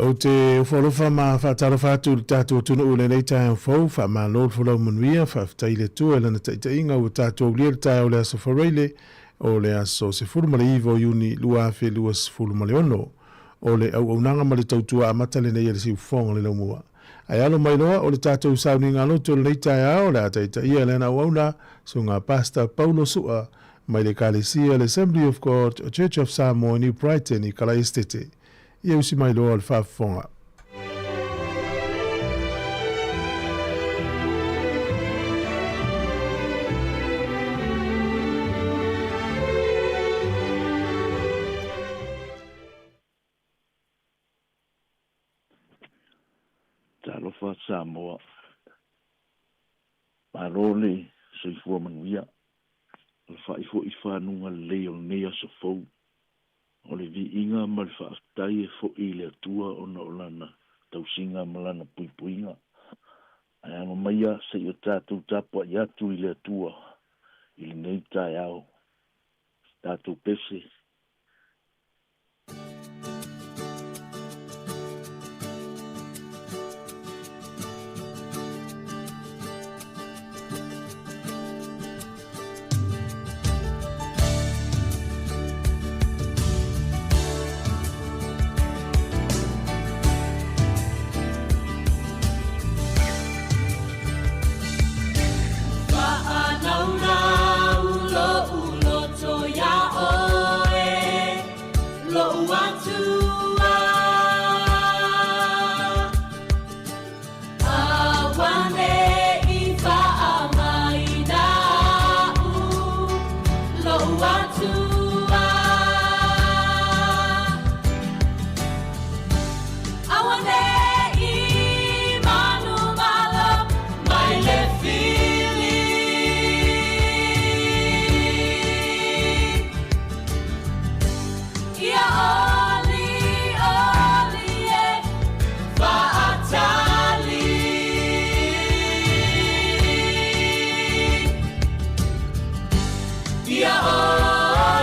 O te whalofa ma whaatarofa atu le tātou tunu ule nei tai ang whau, wha ma lord whalau manuia, wha whataile tua e lana taita inga o tātou lia le tai o le aso whareile, o le aso se furu male iwo iuni lua awhi lua se furu male ono, o le au nanga male tautua a matale nei ele si ufonga le laumua. Ai alo mai loa, o le tātou sauni ngā loto le nei tai ao, le ataita ia le na wauna, so ngā pasta Paulo Sua, mai le Kalesia, le Assembly of God, Church of Sāmoa, New Brighton, i Kala Estete. Ia usi mai loa le whaafonga. Talofa Sāmoa. Marole, soifua manuia. Le whaifo i whanunga leo nea sa fau. O le vi inga ma le whaatai e fo i le atua o na olana tausinga malana puipuinga. Ai ano maia se i o tātou tapua i atu i le atua i le nei tai au. Tātou pese. Yeah, oh.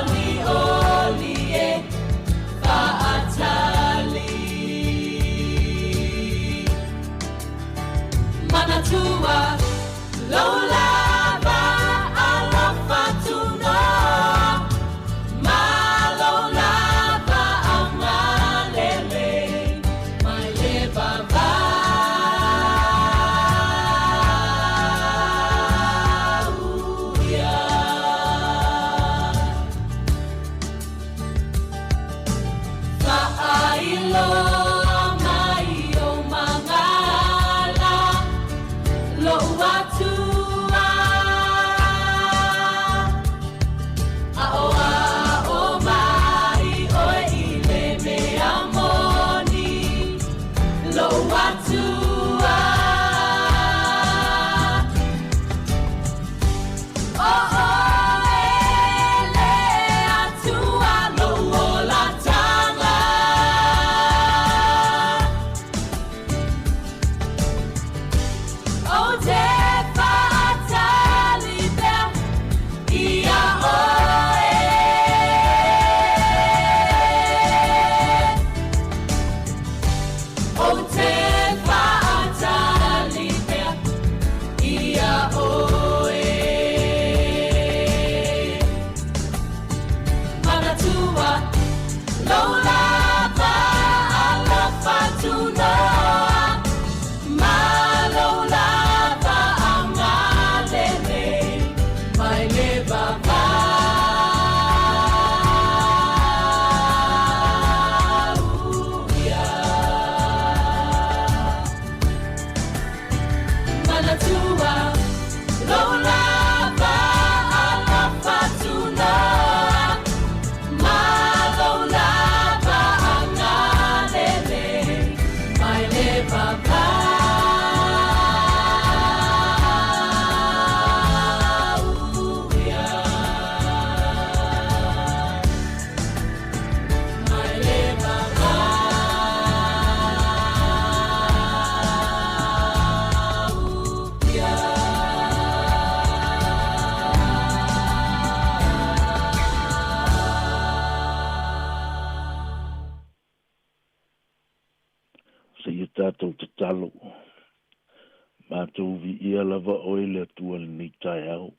mātou vi ia lava oe le atua le nei tai au.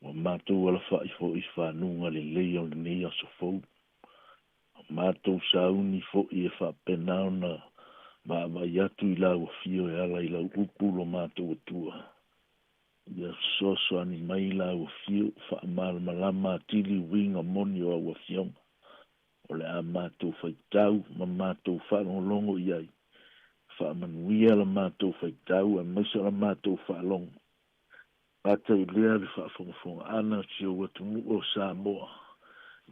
Wa mātou ala wha i fo i whanunga le leo le nei aso fau. Mātou sauni fo i e wha penao na ma iatu I lau fio e ala I lau upulo mātou atua. Ia soso ani mai lau fio wha malama tili winga moni o awa fionga. O le a mātou whaitau ma mātou whanolongo iai. Wha manuia la mātou whaitau a maisa la mātou whalongo. Pata I lea le whaafongafonga ana tio watunu o Sāmoa.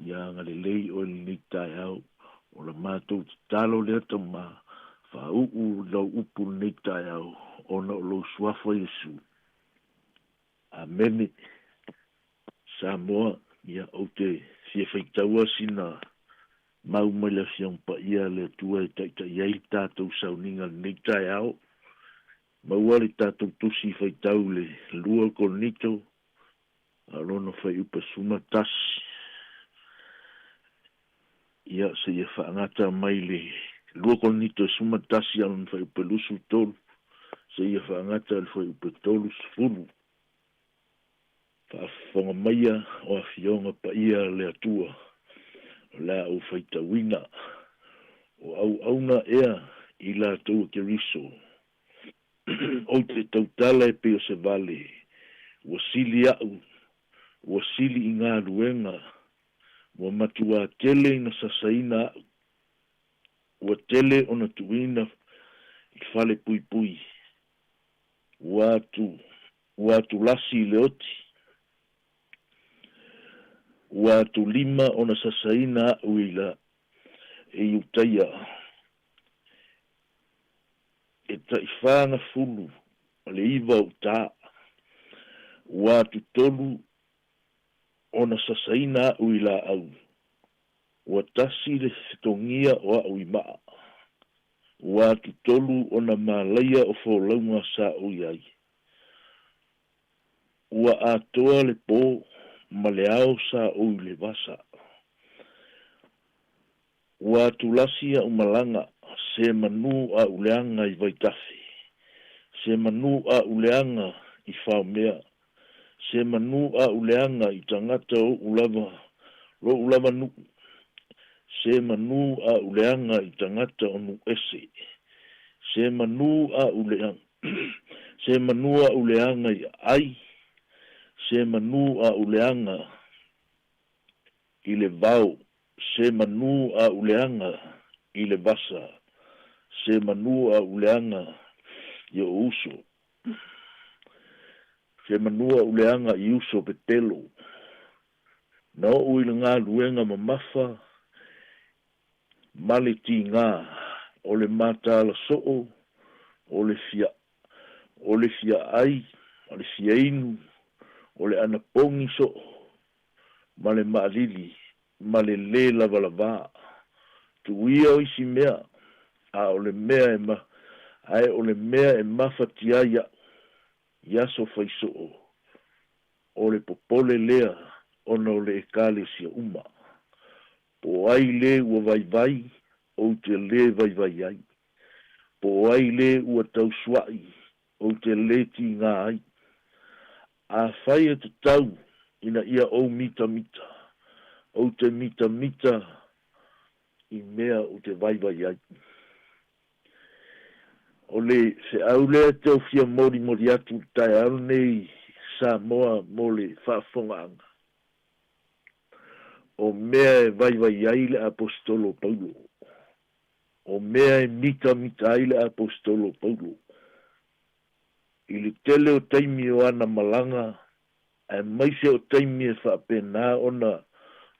Ia ngā le lei o le ni tai au. O la mātou talo lea tama. Wha lau upu ni tai au. O na o lo suafa Yesu. Amen. Sāmoa ia o te fia whaitaua sina. Mau mai la fiang pa ia le tua e taita iai tātou sauninga ni tai au. Maua le tātou tusi whaitau le lua konito. Alono whai upa suma tasi. Ia se ia whaangata mai le lua konito suma tasi alono whai upa lusu tolu. Se ia whaangata le whai upa tolu sfulu. Whaafonga maia o a fionga pa ia le atua. La o whaitawina. O au auna ea I la tua ke riso. O te tautala e peo se vale. Wasili au. Wasili I ngā ruenga. Wa matua tele na sasaina au. Wa tele ona tuina I fale pui pui. Watu lasi leoti. Watu lima ona sasaina au ila. E utaia. E taifanga fulu, le iwa o tā. Watu tolu, ona sasaina au ila au. Watasi le fitongia o au imaa. Watu tolu, ona malaya o fōlaunga sa o iai. Wa atoa le pō, ma le ao sa o le vasa. Watu lasia o malanga. Se manu a uleanga I vaitafi. Se manu a uleanga I whaumea. Se manu a uleanga I tangata o ulava nu. Se manu a uleanga I tangata o nu ese. Se manu a uleanga. Se manu a uleanga I ai. Se manu a uleanga I le vau. Se manu a uleanga I le vasa. Se manua uleanga I o uso. Se manua uleanga I uso petelo. Na o ui ngā luenga mamafa. Male ti ngā. O le mata ala soo. O le fia ai. O le fia inu. O le anapongi soo. Male maalili. Male le lava lava. Tu ia o isi mea. A o le mea o le mea mafatia ia so faiso o le popole lea ona o le ekale sia uma po ai le ua vai o te le vai ai po ai le ua tau suai o te le ti ngā ai a fai e te tau ina ia o mita o te mita I mea o te vai ai o le se au le te o fia mori atu tai au nei Sāmoa mo le whaafongaanga. O mea e vai ai le apostolo Paulo. O mea e mita ai le apostolo Paulo. I le tele o taimi o ana malanga, e maise o taimi e whaapena ona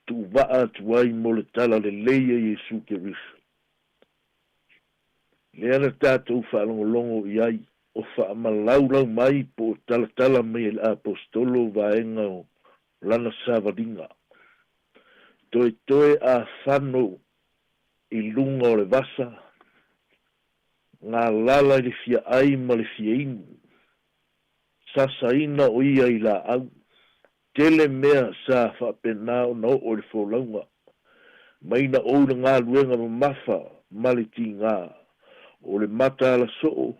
tu waa tuai mo le tala le leia Yesu ke risu. Le ana tātou whaalongolongo iai o whaamalau mai po tala mai le apostolo vaenga o lana savaringa. Toe a whano I lunga o le vasa, ngā lala le fia ai ma le fia inu. Sasaina o ia I la au, tele mea sa whapena o na o le wholaunga. Maina o le ngā luenga ma mafa, ma le ti ngā. O le mata ala soo,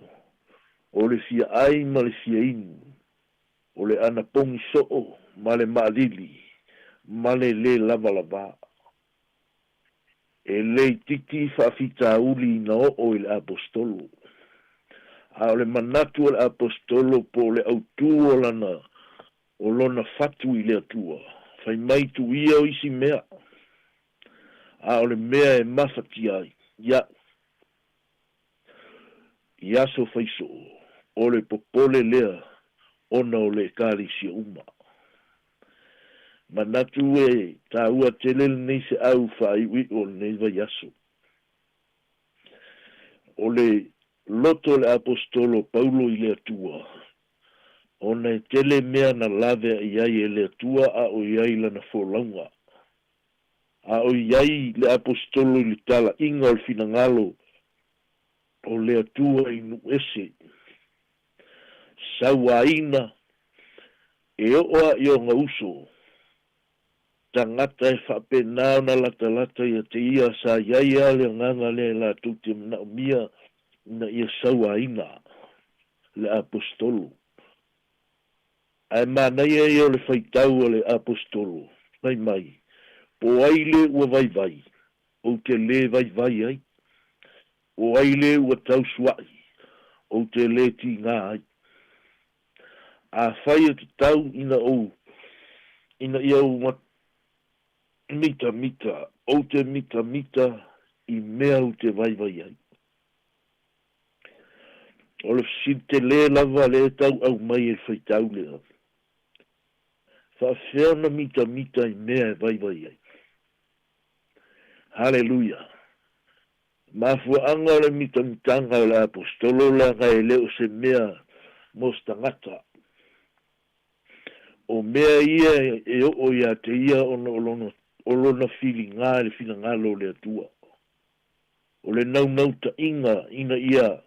o le fia ai ma le fia inu, o le ana pongi so'o, ma le maalili, ma le lava lava. E le titi whaafita uli na o le apostolo. A o le manatu o le apostolo po le autu o lana, o lona fatu i le atua. Fai mai tu ia o isi mea. A o le mea e mawhati ai. Ia so faiso. O le popole lea. Ona o le kari si uma. Manatu e ta ua telele nei se au whai ui o le nei vai aso. O le loto le apostolo Paulo i le atua. Ona e tele mea na lave i ai e le atua a o iai lana fōlaunga. A o iai le apostolo i le tala inga o le finangalo o le atua i nu ese. Sawaina e oa i o ngauso. Tangata e whapenao na lata i a te ia sa iai a le nganga le la tuti na mia na ia sawaina le apostolo. Ai manai e o le whaitau o le apostolo. Mai. Po aile ua vai. O te le vai ai. O aile ua tau suai. O te le ti ngā ai. A whai o te tau ina ia o mita. O te mita i mea o te vai ai. O le sinte le lava le tau au mai e whaitau le. Whawhena mita i mea e vai ai. Hallelujah. Mafuanga o le mitanga o le apostolo la ngai leo se mea mostangata. O mea ia e o ia te ia olona filinga le finangalo le atua. O le nau ta inga ina ia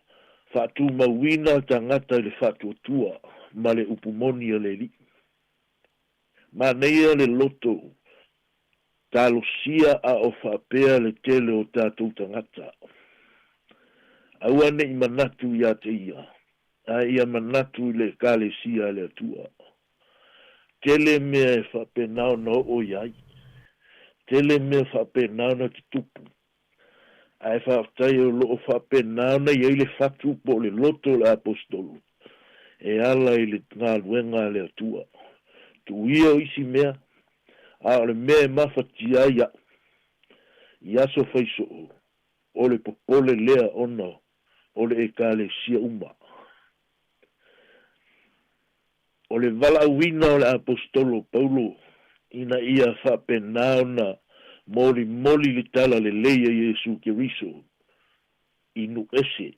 whatu mawina tangata le whatu atua ma le upumoni a le li. Ma neia le loto talosia a o whapea le tele o tātou tangata. Awane i manatu ia te ia. A ia manatu le kale sia le atua. Tele mea e whapenao na o iai. Tele mea whapenao na te tupu. A e whaftai o loo whapenao na iai le whatu po le loto le apostolo. E ala i le ngā luenga le atua. Tu ia o isi mea. A o le mea e mawhati ai a. Ia so faiso o. O le popole lea ona. O le ekale sia uma. O le vala wina o le apostolo Paulo. Ina ia whapenao na moli le tala le leia Jesu Kiriso. Inu ese.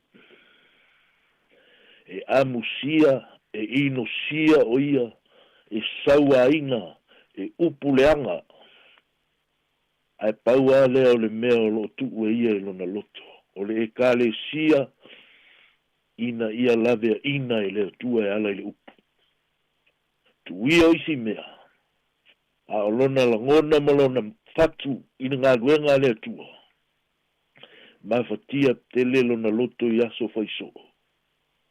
E amusia, e inosia o ia. E sauaina, e upuleanga. Ai paua lea o le mea o lo tuu e ia e lona loto. O le ekale sia, ina ia lavea ina e lea tua e ala i le upu. Tu ia o isi mea. A o lona langona ma lona fatu ina ngā luenga lea tua. Mawhatia tele lona loto i aso faiso.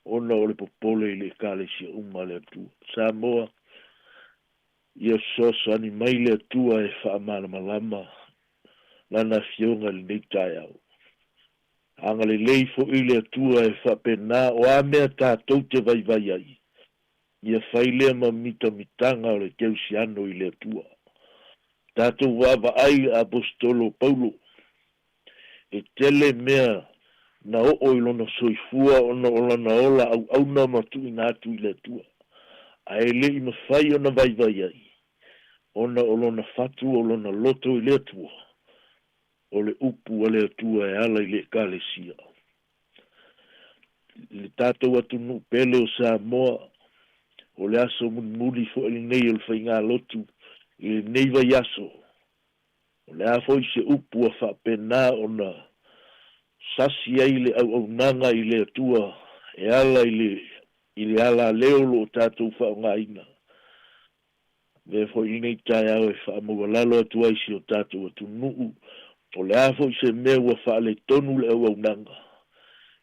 Ona o le popole i le ekale sia uma lea tua. Sāmoa. Ia soso ani mai lea tua e whaamana malama. Lana fionga li nei tai au. Anga le leifo i lea tua e whapena o a mea tātou te vai ai. Ia whailea ma mitanga o le teusiano i lea tua. Tātou wawa ai apostolo Paulo. E tele mea na o ilona soifua ona olana ola au auna matu inatu i lea tua. A ele i mawhai ona vai ai. Ona olona fatu olona loto i lea tua. O le upu a lea tua e ala i le kalesia. Le tātou atu nu pele o Sāmoa. O le aso muli fo ili nei o le whainga lotu. I le nei vai aso. O le afo i se upu a whapena ona sasi ai le au nanga i lea tua. E ala i le ala leolo o tātou whaongaina. Ve fo i nei tai au e whaamualalo atu aisi o tātou atu nuu. O le afo i se mea ua whaale tonu le au nanga.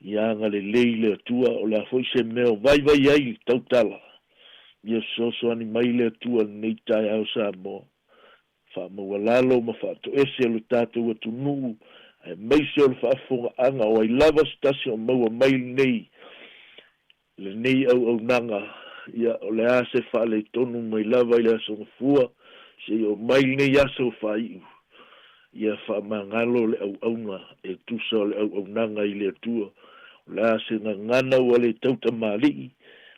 ia nga le le atua o le foi se meo vai ai tautala ia soso ani mai le atua nei tai au Sāmoa fa mo lalo ma fa to ese le tatou atu nu e mai se o fa fonga anga o I lava stasi o mau mai nei le nei au nanga ia o le ase fa le tonu mai lava I le aso fua se o mai nei aso fa ia fa mangalo le au nga e tusa le au nanga I le atua la se ngana o le tauta mali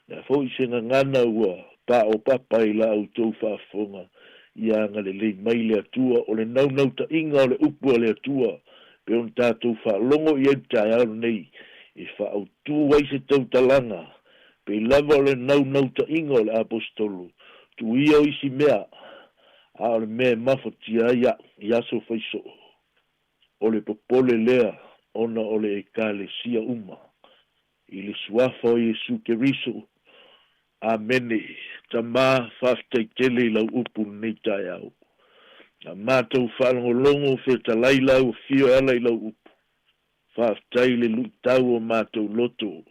la foi se ngana o pa o papa I la au tau fa fonga ia nga le mai le atua o le nau ta inga o le upu o le atua pe on tātou fa longo I tai au nei e fa au tu wai se tauta langa pe lava o le nau ta inga o le apostolo tu ia o isi mea a o le mea mafatia ia so faiso o le popole lea ona o le ekalesia uma I le suafa o Iesu Keriso amene tama whaftaitele lau upu nei tai au a mātou whanongolongo whetalai lau fio ala I lau upu whaftai le lutau o mātou loto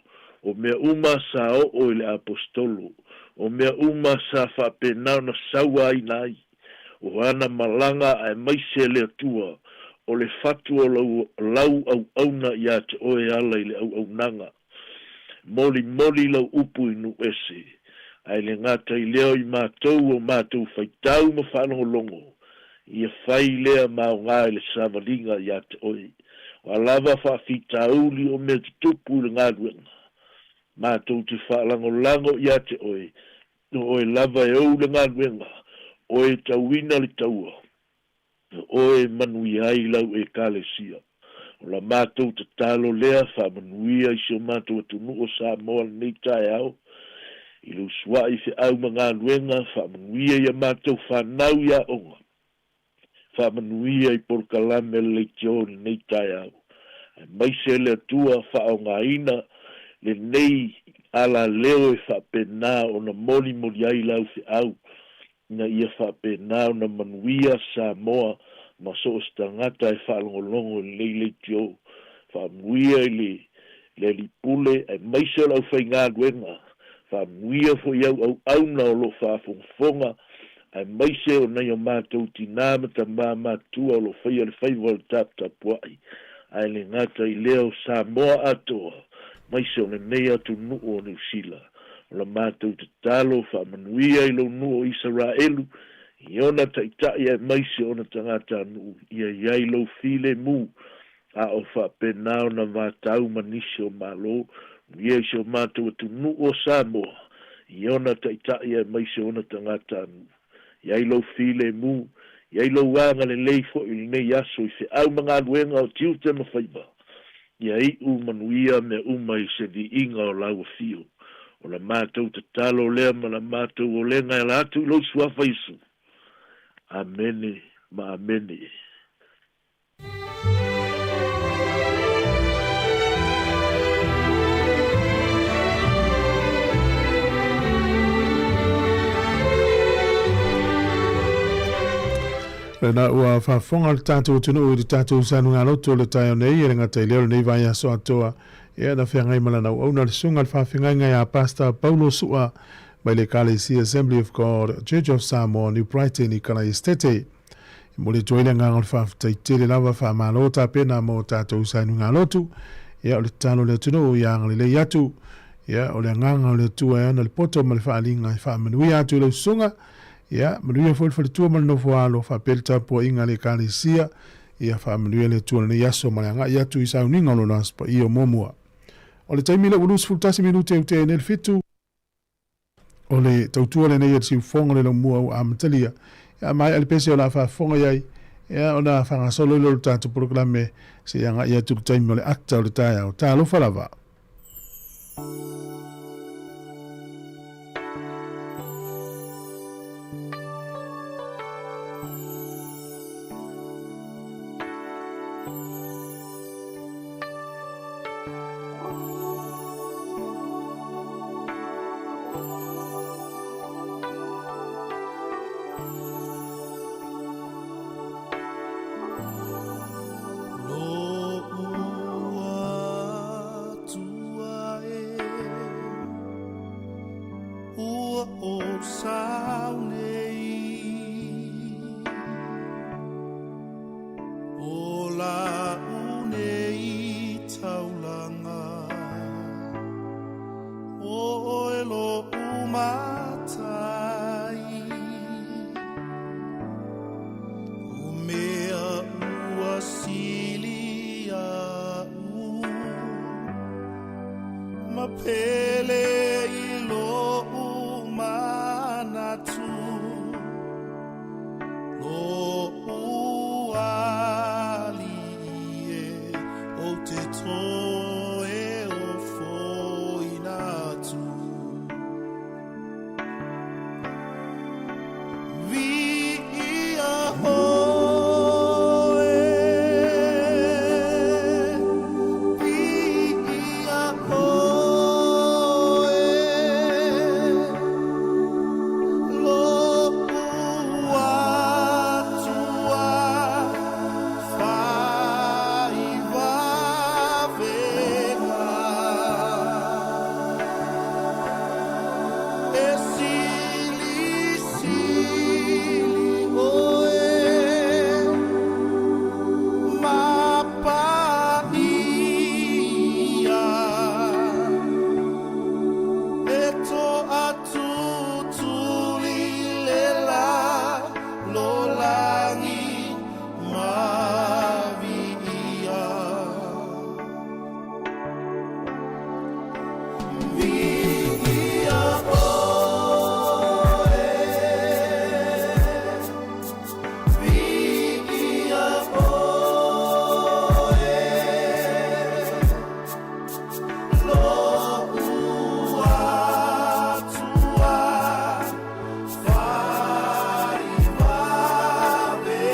o mea uma sa o le apostolo o mea uma sa whapenau na saua ai nai o ana malanga ai maise le atua o le fatu o lau au auna ia te oe ala I le au nanga moli lau upu inu ese ai le ngata I leo I mātou o mātou whaitau ma whanongolongo ia whai lea mao ngā le savalinga ia te oe o lava whawhitauli o mea tupu le ngā ruenga mātou te whalangolango ia te oe no oe lava e ou le ngā ruenga oe tauina le taua oe manui ai lau e kalesia o la mātou te talo lea whamanuia I se o mātou atunu o Sāmoa nei tai au I lu suai fe au mga luenga whamanuia ia mātou whanau ia onga whamanuia I porkalame le tioni nei tai au mai se le atua whaonga ina le nei ala leo e whapena o na moli ai lau fe au na ia whapena o na manuia Sāmoa ma so stangata e whalongolongo le tio whamuia le lipule e mai se lau whainga luenga whamuia fo iau au na o lo whafonga e mai se o nei o mātou tinama ta mātua o lo whaia le whaiwa le tap tapuai ai le ngata I leo Sāmoa atoa mai se o nei atu nuu o New Zealand o la mātou te talo whamanuia I lo nuu o Israelu Iona taitai e maise ona tangata anu ia iai lo file mu a o whapenao na mātau manisi o malo ia se o mātou atu nu o Sāmoa Iona taitai e maise ona tangata anu iai lo file mu iai lo wanga le leifo I nei aso I se au mga luenga o tiu te mawhaiba iai manuia me I se di inga o lau fio o la mātou te talo lea ma la mātou o lenga e la atu lo suafa Isu Amene, ma amene. Na ua whafonga le tātou tunu o le tātou sanu ngā loto le tai o nei e ngā tai leo nei vai aso atoa e na whiangai malana au na le sunga le whawhingai ngai a Pastor Paulo Sua by le Kalesi Assembly of God, Church of Sāmoa, New Brighton, I Kalai Estete. Mo le toile ngā ngā whawhtaitere lawa whamalota pena mo tātou sanu ngā lotu. Ia o le talo le tunu o ia ngā le atu. Ia o le nganga o le tua e ana le poto ma le whaalinga I whaamanui atu le sunga. Ia manuia fo le tua ma le nofo alo whapelta po inga le Kalesia. Ia whaamanuia le tua le yaso ma le anga I atu I sauninga lo naspa I o momua. O le taimila ulus fultasi minute u te nel fitu. O le tautua le nei ati fonga le mua o amatalia. Ia mai alipese o la fonga iai. Ia o na whangasolo ilo tatu proklame se yanga ia tuku taimi o le akta o le taia o tā lofa lava. pele ilo umanatu lo uali o te toe o foinatu via hoe via hoe lo uatua fai vavena e sili oe mapaia e to atu tuli lela lo langi mavia via oe via oe lo uatua fai vavena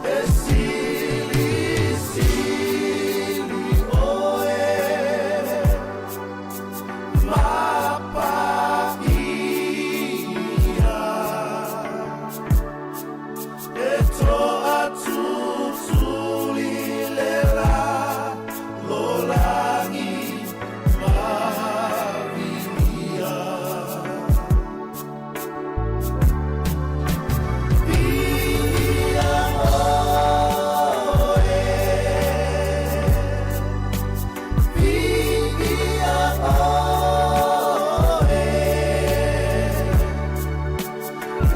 e sili oe mapaia e to atu tuli lela lo langi mavia via oe via oe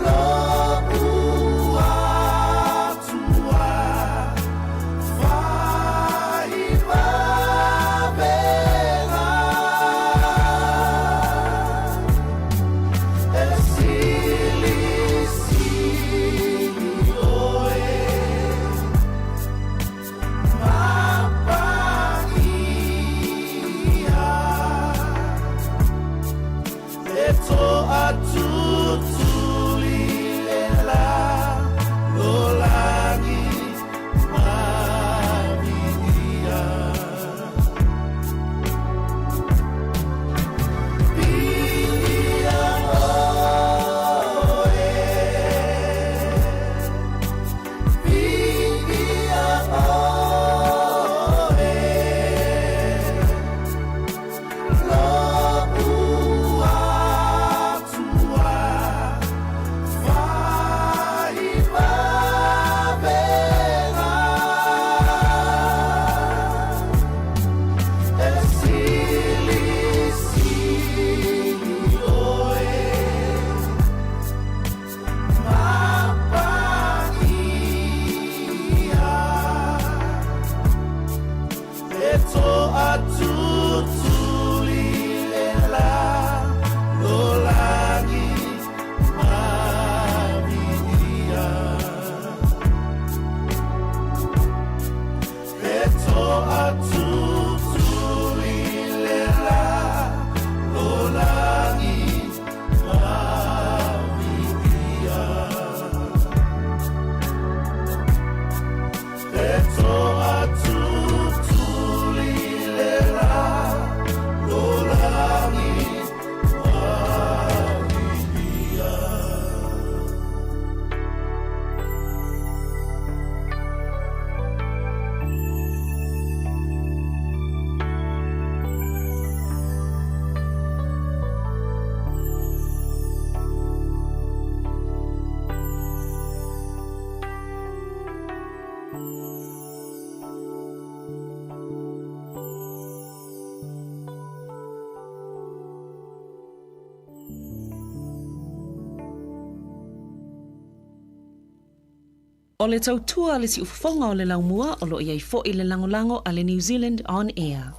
lo uatua fai vavena e sili oe mapaia e to atu tuli lela lo langi mavia via oe via oe lo uatua O le tautua le si ufafonga o le laumua o lo iai fo i le langolango a le New Zealand On Air.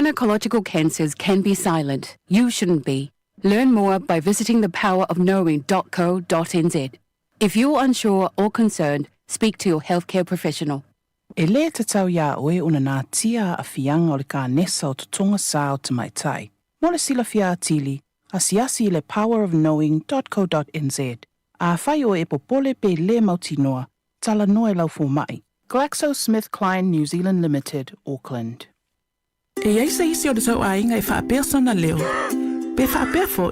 Gynecological cancers can be silent. You shouldn't be. Learn more by visiting thepowerofknowing.co.nz. If you're unsure or concerned, speak to your healthcare professional. E le te tau ia oe una nā tia a fianga o le ka nesa o tutonga sā o te maitai. Mo le sila fia atili, asiasi le powerofknowing.co.nz. A whai o e popole pe le mautinoa, tala noe lau fo mai. GlaxoSmithKline New Zealand Limited, Auckland. E aisa isi o le tau ainga e whaapea sona leo. Pe whaapea foi.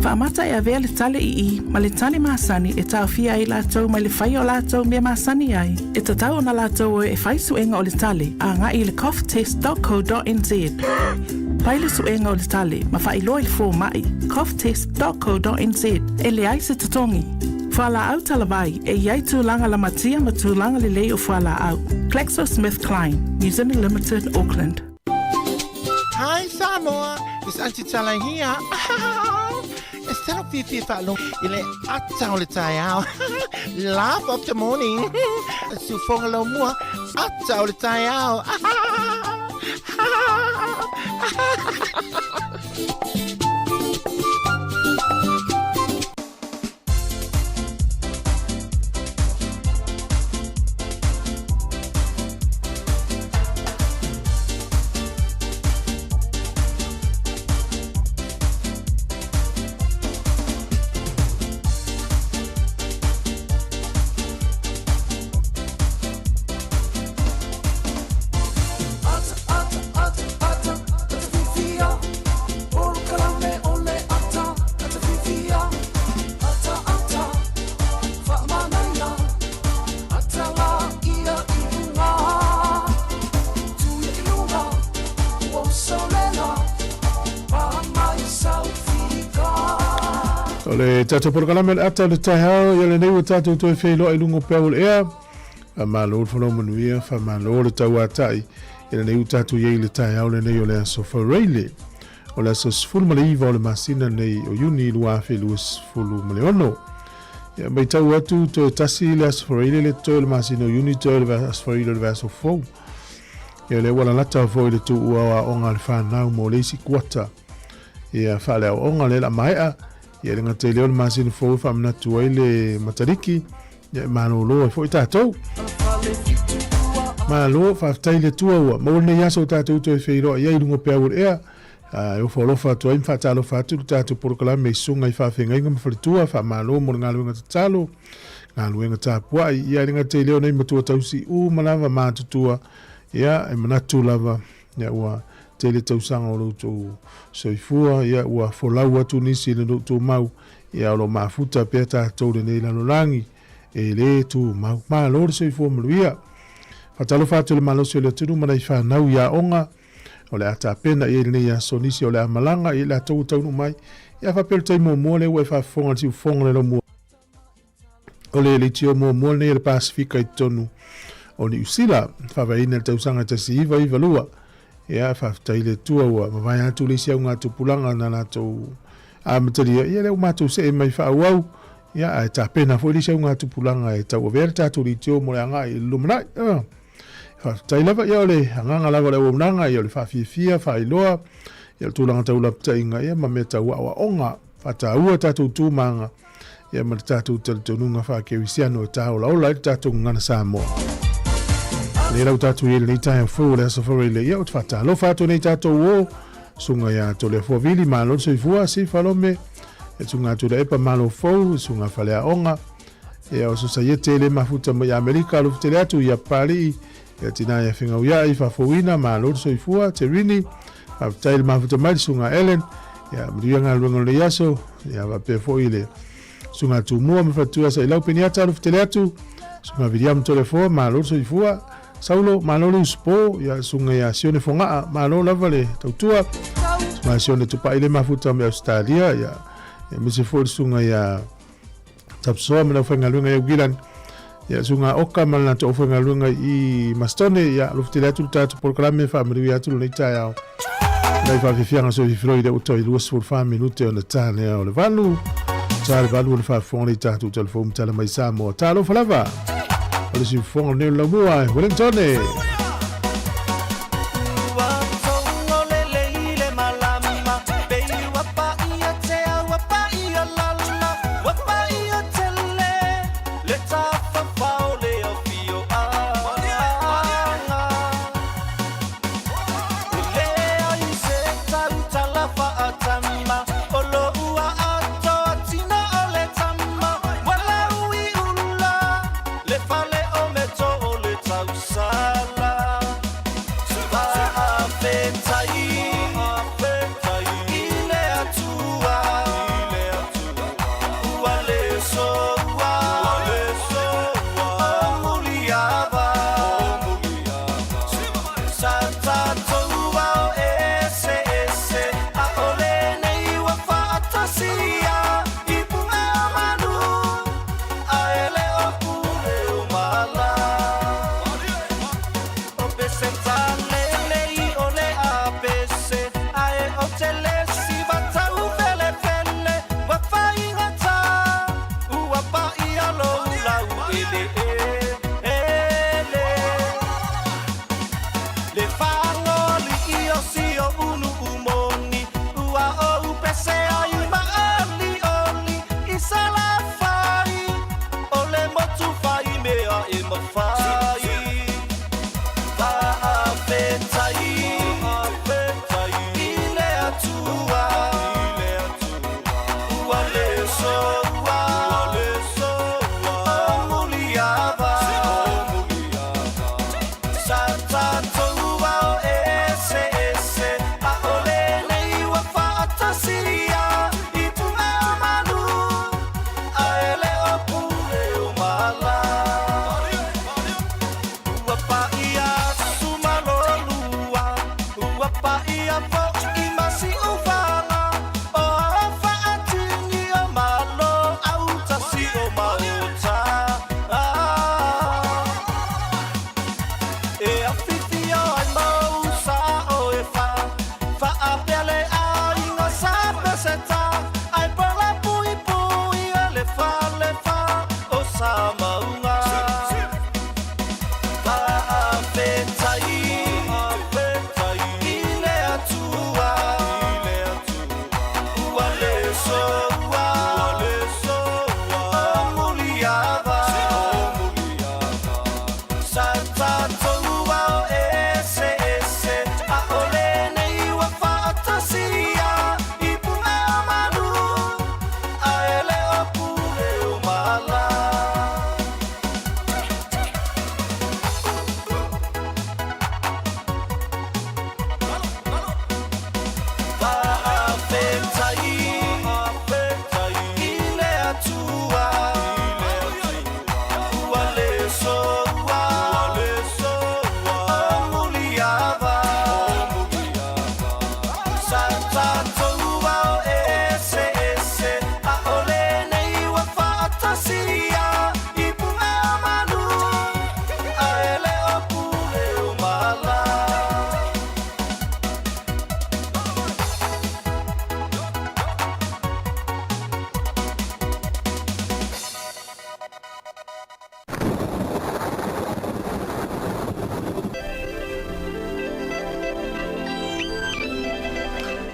Whaamata e avea le tale i ma le tale maasani e tau fia i lātou mai le whai o lātou mea maasani ai. E tatau na lātou e whai suenga o le tale a ngā i le coughtest.co.nz. Pai le suenga o le tale ma whai loa i fō mai coughtest.co.nz e le aise tatongi. Whala au talavai e iai tūlanga la matia ma tūlanga le lei o whala au. GlaxoSmithKline, New Zealand Limited, Auckland. Hi Sāmoa, it's Auntie Tala here. Instead of fifi whalong, ile ata o le tai au. Laugh of the morning. Sufonga lo mua, ata o le tai au. O le tātou porkalame le ata le taihao, ia le nei o tātou toi whailo ai lungo pēo le ea. A malo o whanau manuia, wha malo o le tau atai. Ia le nei o tātou iei le taihao le nei o le aso whareile. O le aso sifuru ma le iwa o le masina nei o yuni lua awhi lua sifuru ma le ono. Ia mai tau atu to tasi le aso whareile le toi le masina o yuni toi le aso whareile le aso fau. Ia le wala lata o fo le tu ua o onga le whanau mo le isi kuata. Ia whale au onga le la maia. Ia le ngate leo le masina fo whamna tuai le matariki. Ia mano loa fo i tātou. Malo whaftai le tua ua. Maule nei aso tātou toi whairoa ia i lungo pēa ur ea. E o wholofa tuai mwhatalo whatu tātou porokala mei sunga i whawhenga inga mwhalitua. Wha malo mo ngā luenga tatalo. Ngā luenga tāpua. Ia le ngate leo nei matua tausi malawa mātutua. Ia e manatu lava. Ia ua tele tausanga o loutou soifua. Ia ua wholau atu nisi le loutou mau. Ia o lo mafuta pēa tātou le nei lanorangi. E le tu mau. Maa lore soifua maluia. Fatalo fatu le malosi o le tunu mana i whanau ia onga. O le ata pena i nei a sonisi o le amalanga. I le atou taunu mai. Ia whapelu tai mua le ua i whafonga tiu fonga le lo mua. O le tio mua nei le Pasifika i tonu. O ni usila, whawaina le tausanga tasi iwa lua. Ia whaftai le tua ua, mawai atu le siau ngā tupulanga na nātou amataria. Ia leo mātou se e mai whaauau. Ia e tā pena fo le siau ngā tupulanga e tau avera tātou li tio mo le anga i lumanai. Whaftai lava ia o le hanganga lava le uamnanga, ia o le whawhiawhia, whailoa. Ia le tūlanga tau lapta inga, ia ma me tau awa onga. Whataua tātou tūmanga. Ia ma le tātou talitonunga whakewisiano e tāo laola i tātou ngana Sāmoa. Le lau tātou i nei tāia fōu le aso whareile ia o te whatalo whātou nei tātou o sunga ia to le fuavili malo so i fua si whalome e tunga tu le epa malo fōu sunga whalea onga e o so sa iete le mafuta mai Amerika alu te le atu ia pari e tina ia whingau ia i whafouina malo so i fua te rini whaftai le mafuta mai sunga Ellen ia mriua ngā luenga le iaso ia wape fōi le sunga tu mua me whatua sa i lau peniata alu te le atu sunga viriam to le fōa malo so i fua Saulo malolo uspo ya sunga ya sione fonga malolo lavale tautua ma sione tupa ile mafuta me Australia ya misi for sunga ya tapso me na fenga lunga ya gilan ya sunga oka malna to fenga lunga I mastone ya luftile tu tatu programe family ya tu nei taya dai fa fianga so froide uto I luas for fa minute on the tane o le valu tsar valu le fa foni tatu telefon tala mai Sāmoa talo falava Ole si fonga ne la mua, Wellington. Sala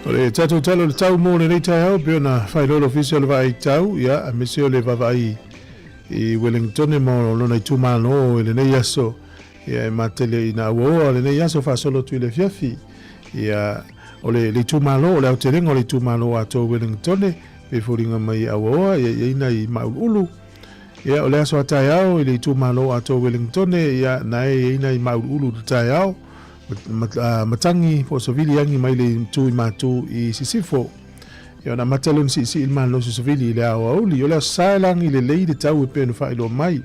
O le tatu talo le tau mō le nei tai au, pio na whailolo official vai tau, ia, a meseo le vavai I Wellington e mo lona I tūmano e le nei aso, ia e matele ina uoa le nei aso whasolo tui le fiafi, ia o le tūmano, o le auterenga o le tūmano ato Wellington pe furinga mai a uoa, ia ina I maululu, ia o le aso a tai au, I le tūmano ato Wellington, ia nae ina I maululu tu tai au, matangi po savili angi mai le tu I matu I sisifo, ia na matalon si ilmano si savili le au auli, o le sailang I le lei de tau e penu whailo mai,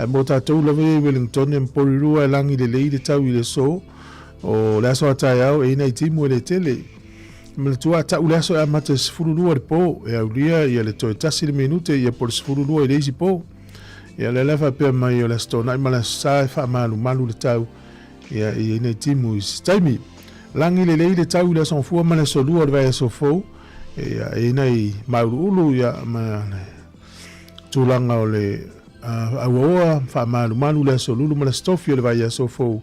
mo tātou lawe Wellington e mporirua e langi le lei de tau I le so, o le aso a tai au e ina I timu e le tele, me le tua tau le aso e amata sifurulua le po, e aulia ia le toe tasi le minute ia por sifurulua I leisi po, ia le lefa pia mai o le stona I mala sae wha malu le tau, ia I ina I timu I staimi, langi le lei le tau le aso fua mala solua le vai aso fou, ia ina I mauru ulu ia ma tūlanga o le aua wha malu le aso lulu mala stofi o le vai aso fou,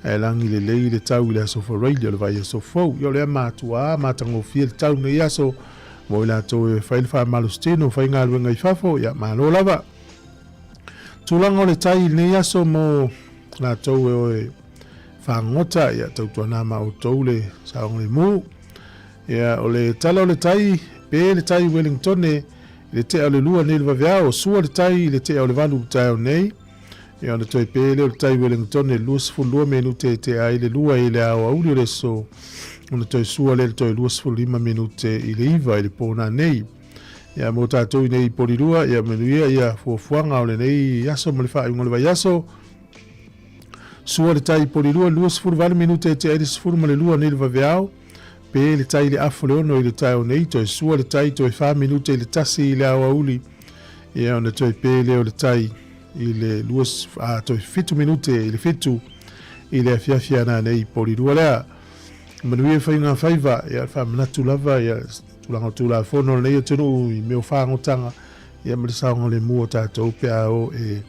e langi le lei le tau le aso whareili o le vai aso fou, ia le matua matango fia le tau nei aso, mo ila tō e whaile wha malu steno, whai ngā luenga I whafo, ia mano lava. Tūlanga o le tai nei aso mo la tō e oe whangota, ia tau tuana ma o tō le saong le mū, ia o le tala o le tai, pe le tai Wellington le te au le lua nei le vaveao, o sua le tai le te au le vanu tai au nei, ia le toi pe le tai Wellington le lua sifulua minute te ai le lua I le au auli le so, o le toi sua le toi lua sifulima minute I le iwa I le pōna nei, ia mo tātou I nei porirua, ia menuia ia fuafuanga o le nei yaso mo le wha iunga le vai yaso, sua le tai porirua lua sifuluvale minute te ai le sifuluma le lua nei le vaveao, pe le tai le afo le ono I le tai o nei, toi sua le tai toi 5 minute I le tasi I le au auli, ia ona toi pe le o le tai I le luas toi fitu minute I le fitu I le afiafia na nei porirua lea, manuia whainga whaiva, ia whamanatu lava, ia tulanga tula whono nei atunu I meo whangotanga, ia malisaonga le mua tātou pe ao e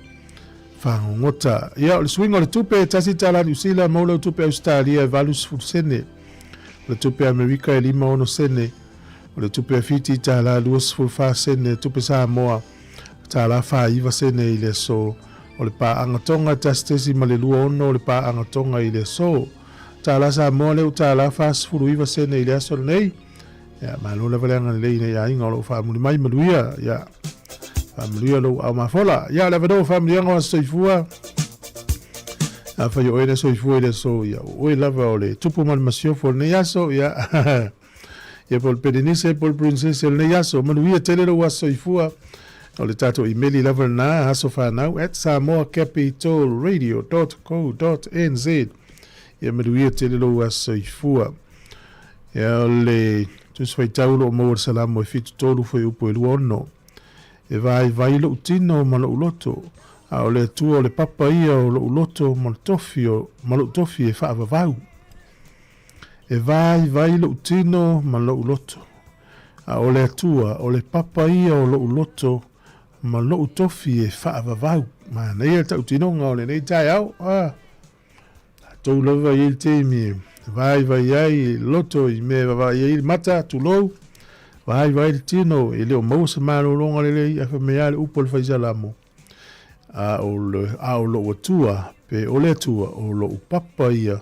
whangota. Ia o le swinga le tupe tasi tala New Zealand, maula tupe Australia, valus fulsene, le tupe Amerika e 5 sene, o le tupe Fiti tala luas fulfa sene, tupe Sāmoa tala whaiva sene I le so, o le pā angatonga tastesi ma le lua ono o le pā angatonga I le so, tala Sāmoa leo tala whasfuruiva sene I le aso nei, ia malona valenga nei nei a inga o lo whamuli mai maluia, ia whamulia lo au mafola, ia le vado whamulia ngā soifua, a whai o ene soifua I le so, ia oe lava o le tupu mali masiofo nei aso, ia ia pol pedenise, pol princese nei aso, maluia tele lo wa soifua, o le tato emaili lava na aso whanau at samoacapitalradio.co.nz, ia maluia tele lo wa soifua, ia o le tus fai taulo o mawar salamo e fitu tolu fai upo e lua ono, e vai lo utino ma lo uloto, a o le tua o le papa ia o lo uloto ma lo tofi e wha avavau, e vai lo utino ma lo uloto, a o le tua o le papa ia o lo uloto ma lo utofi e wha avavau, ma nei e tau tinonga o le nei tai au, tau lava I te mi, vai ai loto I me vai ai mata tu lo vai tino e le mo se malo longa le a me ale upo le faisa lamo a o lo tua pe o le tua o lo papa ia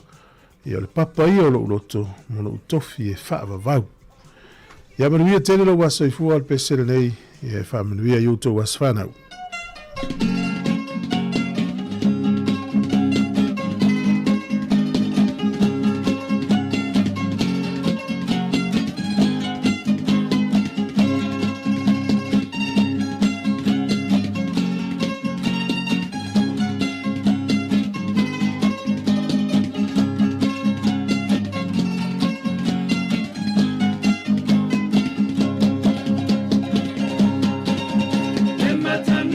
le papa ia o lo loto mo lo tofi e fa va ia manuia tele lo was I fu al pesel nei e fa manuia yuto was fana Matana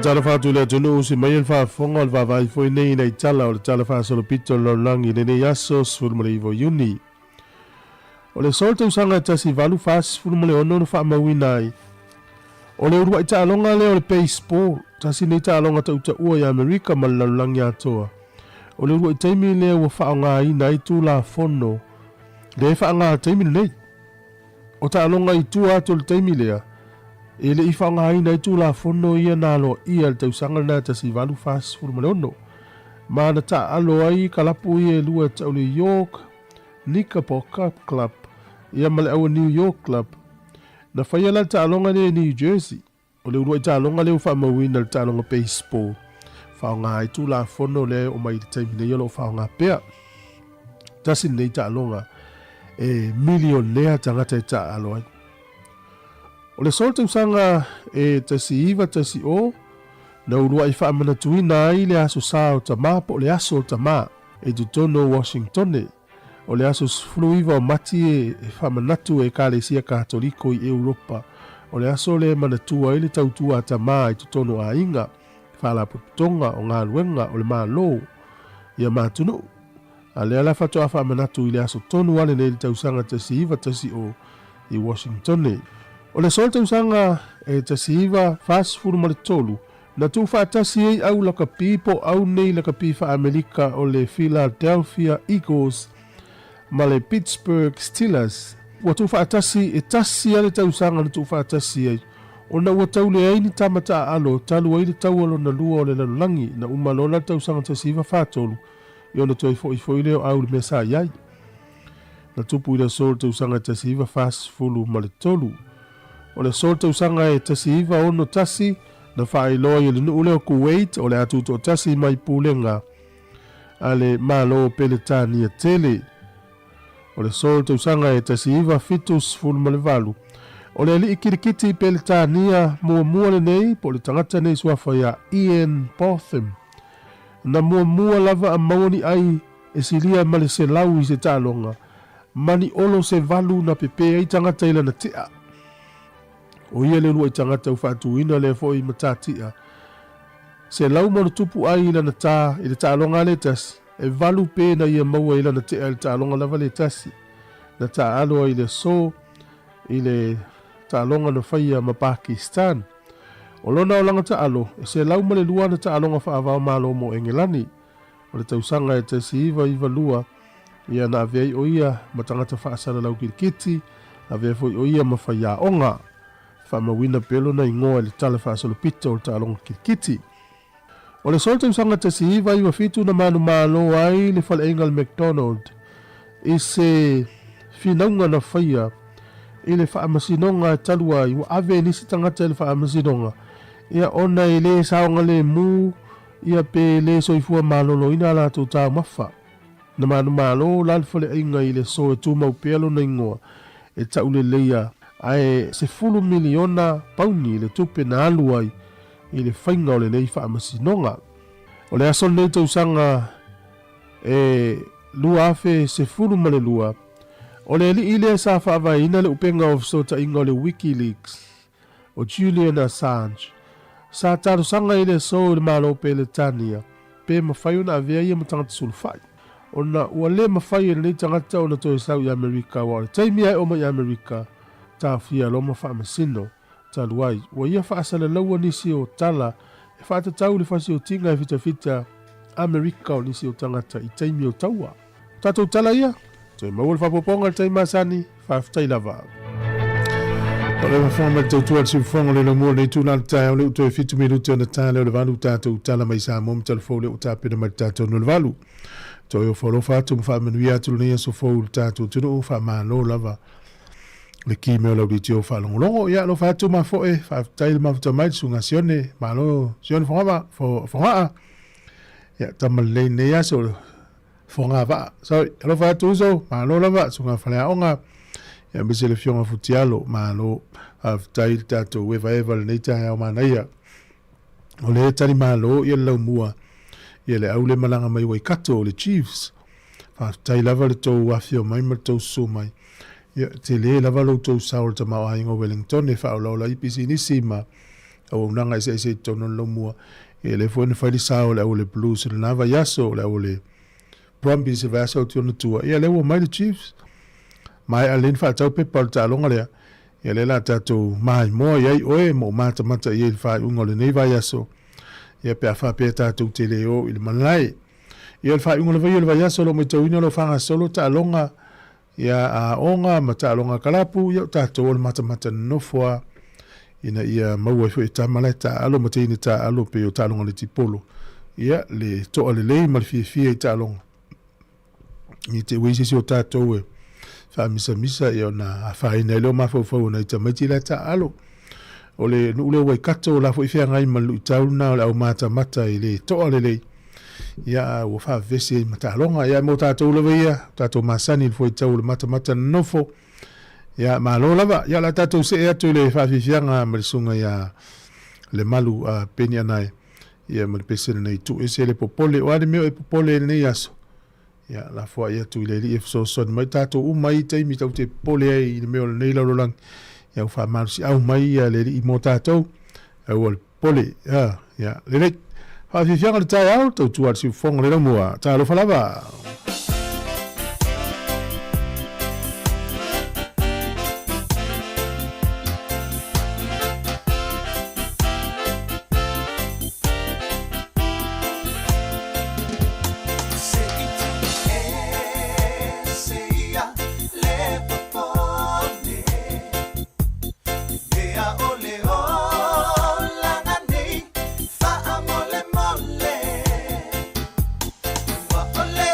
Tala fatu le tunu si mai fa fonga va vai foi nei nei tala o tala fa solo pito lo langi nei aso sulmari vo uni. O le solto sanga tasi valu fas fulmale ono no fa mawinai. O le urua ita alonga le o le baseball tasi nei ta alonga ta uta ua ya Amerika ma la langi atoa. O le urua ita imi le wa fa nga i nai tu la fono. Le fa nga ta imi nei. O ta alonga i tu ato le ta imi lea. E le ifa nga ina i tū la fono ia nalo ia le tausanga na tasi valu fas fulmale ono. Ma na ta alo ai kalapu ia lua tau le York Knickerbock Club ia male au New York Club. Na whaia la ta alonga le New Jersey. O le urua i ta alonga le ufa mawina le ta alonga baseball. Whao ngā i tū la fono le o mai te taimine iolo whao ngā pea. Tasi nei ta alonga e milionea tangata i ta alo ai. O le solta usanga e tasi iwa tasi o, na urua i wha amana tuina ai le aso sao ta maa po le aso ta maa e tutono Washingtone. O le aso fulu iwa o mati e wha manatu e kale sia katoliko i Europa. O le aso le manatua i le tautua ta maa e tutono a inga, wha la putonga o ngā luenga o le maa lo, ia maa tunu. A le ala fatoa wha manatu i le aso tonu ane ne le tausanga tasi iwa tasi o i Washingtone. O le solta usanga e tasi iwa fast food ma le tolu. Na tu wha tasi ei au laka pipo au nei laka pipa Amerika o le Philadelphia Eagles ma le Pittsburgh Steelers. Wa tu wha tasi e tasi ale tau usanga na tu wha tasi ei. O na ua tau le aini tamata alo talu ai le tau alo na lua o le lalulangi na umalona tau usanga tasi iwa whatolu. I ona toi foi leo au le mesa iai. Na tupu i le solta usanga tasi iwa fast food ma le tolu. O le solta usanga e tasi iwa ono tasi na whaeloa i le nuu leo Kuwait o le atuto o tasi mai pulenga a le malo peletania tele. O le solta usanga e tasi iwa fitus fulu ma le valu. O le li ikirikiti peletania mua le nei po le tangata nei suafa ya Ian Botham. Na mua lava a maoni ai e silia ma le se lau i se talonga. Mani olo se valu na pepe ai tangata ila na tea. O ia le lua i tangata u whātuina le fo i matatia. Se lau manu tupu ai ila na tā, i le tālonga le tasi. E valu pēna ia maua ila na tea i le tālonga lava le tasi. Na tā aloa i le so, i le tālonga na whaia ma Pakistan. O lona o langa ta alo, e se lau male lua na tālonga whaavao malo mo Engelani. O le tausanga e te siiva iwa lua. Ia na avei o ia ma tangata whaasana lau kirikiti. Avei foi o ia ma whaia onga. Whamawina pelo na ingoa le tala whaasolo pita o le talonga kirikiti. O le sol tausanga te siiva iwa fitu na manu malo ai le whale ingal McDonald. I se finaunga na whaia. I le whaamasinonga talua iwa ave nisi tangata le whaamasinonga. Ia ona i le saonga le mu. Ia pe le soifua malolo ina la tu tau mafa. Na manu malo lal whale inga i le so e tūmau pelo na ingoa. E tau le leia ai se fulu miliona pauni le tupe na aluai. I le whainga o le lei whaamasinonga. O le aso nei tausanga e lua afe se fulu male lua. O le li ile sa whaava ina le upenga of so ta inga o le Wikileaks. O Julian Assange. Sa taru sanga ile so le malo pe le tania. Pe mawhai ona avea ia matangata sulfai. O na ua le mawhai le tangata o na toi sau i Amerika. Wa le taimi ai oma i Amerika. Ta fia loma whaamasino. Ta luai. Wa ia whaasala laua nisi o tala. E whaata tau le whasi o tinga e fita fita Amerika o nisi o tangata i taimi o taua. Tatou tala ia. Toi maua le whapoponga le taimi asani. Whaafitai lava. O le mawhama le tautua le siufonga le namua nei tūna le tae o le uto e fitu minuto na tae leo le valu tātou tala mai Sāmoa ma telefou le utapena mai tātou no le valu. Toi o whalofa atu mwhaamanuia atu le nia so fou le tātou tunu o whaamano lava. Le ki meo lau di tio whalongolongo ia lo whaatu ma foe whaafitai le mafuta mai sunga sione malo sione whangaa. Ia tamalei nei aso whangaa vaa. Sorry, lo whaatu uso malo lava sunga whalea onga. Ia mbese le fionga futialo malo whaafitai le tātou eva le neita hea o manaia. O le tani malo ia lau mua. Ia le au le malanga mai wai kato o le Chiefs. Whaafitai lava le tau wafio mai ma tau so mai. Ia te le lava lo tau saur ta mau hainga Wellington e whaolaula ipisi nisi ma au nanga se tono lau mua. Ia le fuene whaili sao le au le Blues le nava yaso le au le Brumbies e vasa o tiono tua. Ia le ua mai le Chiefs. Mai alen whaatau pepa le tālonga lea. Ia le la tātou mai moa iai oe mo mata iai le whaai unga le neiva yaso. Ia pe a whapea tātou te leo i le manai. Ia le whaai unga le vai o le vai yaso lo mai tauina lo whanga solo tālonga. Ia a onga ma tālonga kalapu. Ia tātou le mata nofua. Ina ia maua i tamala ta alo ma teine ta alo pe o tālonga le tipolo. Ia le toa le lei ma le fia i tālonga. Ni te weisisi o tātou e. Misa ia na whaina leo mawhau na i tamaiti la ta alo. O le nuule wai kato o la fo i whea ngai ma lui tauna o le au mata i le toa le lei. Ia o wha vese i matalonga. Ia mo tātou lava ia. Tātou masani il fo i tau le mata nofo. Ia malo lava. Ia la tātou se e atu le whawhiwhianga ma le sunga ia le malu peni anai. Ia ma le pesene nei tu. Ese le popole. O ade meo e popole nei aso. Ia la fo ia tu le li e so son mai tātou umai taimi tau te pole ai i le meo le nei laurolang. Ia u wha marusi au mai ia le li i mo tātou. Au al pole. Ia le rei. Whawhiwhianga le tai au tau tuar si ufonga le ramua. Tā lo whalava. Ole